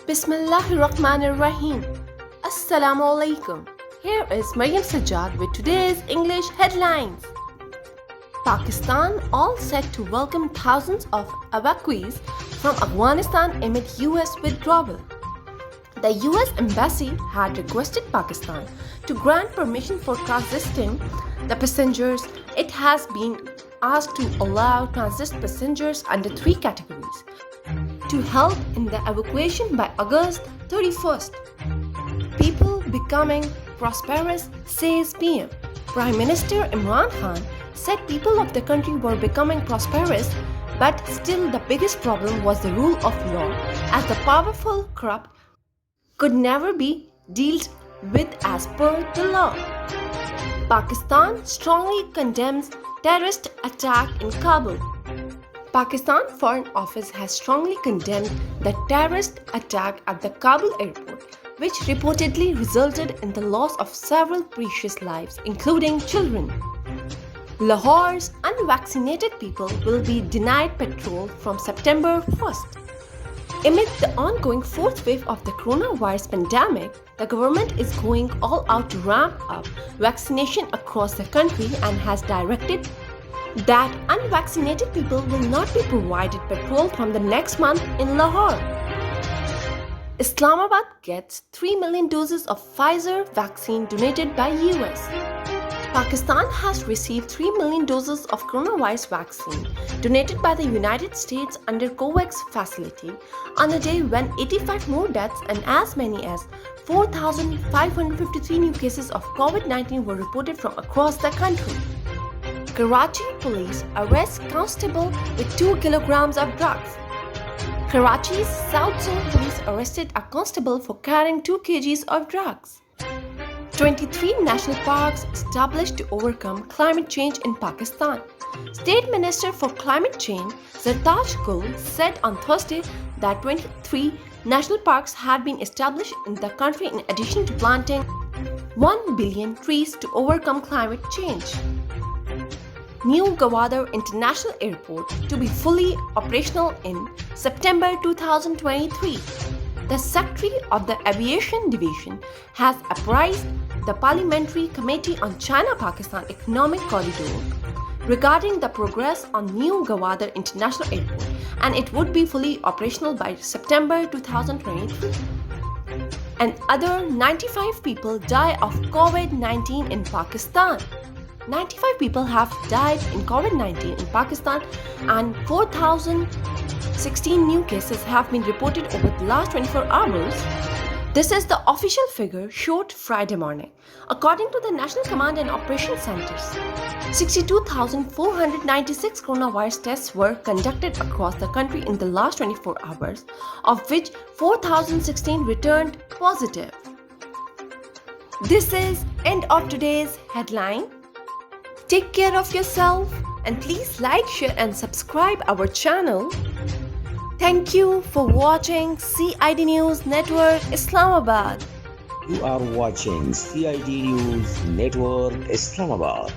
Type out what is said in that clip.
Bismillahirrahmanirrahim. Assalamu alaikum. Here is Maryam Sajjad with today's English headlines. Pakistan all set to welcome thousands of evacuees from Afghanistan amid US withdrawal. The US Embassy had requested Pakistan to grant permission for transiting the passengers. It has been asked to allow transit passengers under three categories to help in the evacuation by August 31st. People becoming prosperous, says PM. Prime Minister Imran Khan said people of the country were becoming prosperous, but still the biggest problem was the rule of law, as the powerful corrupt could never be dealt with as per the law. Pakistan strongly condemns terrorist attack in Kabul. Pakistan Foreign Office has strongly condemned the terrorist attack at the Kabul airport, which reportedly resulted in the loss of several precious lives, including children. Lahore's unvaccinated people will be denied petrol from September 1st. Amid the ongoing fourth wave of the coronavirus pandemic, the government is going all out to ramp up vaccination across the country and has directed that unvaccinated people will not be provided petrol from the next month in Lahore. Islamabad gets 3 million doses of Pfizer vaccine donated by US. Pakistan has received 3 million doses of coronavirus vaccine donated by the United States under COVAX facility on a day when 85 more deaths and as many as 4,553 new cases of COVID-19 were reported from across the country. Karachi police arrest constable with 2 kilograms of drugs. Karachi's South Zone police arrested a constable for carrying 2 kgs of drugs. 23 national parks established to overcome climate change in Pakistan. State Minister for Climate Change Zartaj Gul said on Thursday that 23 national parks had been established in the country in addition to planting 1 billion trees to overcome climate change. New Gwadar International Airport to be fully operational in September 2023. The Secretary of the Aviation Division has apprised the Parliamentary Committee on China-Pakistan Economic Corridor regarding the progress on New Gwadar International Airport, and it would be fully operational by September 2023. And other 95 people die of COVID-19 in Pakistan. 95 people have died in COVID-19 in Pakistan and 4,016 new cases have been reported over the last 24 hours. This is the official figure showed Friday morning. According to the National Command and Operations Centers, 62,496 coronavirus tests were conducted across the country in the last 24 hours, of which 4,016 returned positive. This is end of today's headline. Take care of yourself and please like, share and subscribe our channel. Thank you for watching CID News Network Islamabad. You are watching CID News Network Islamabad.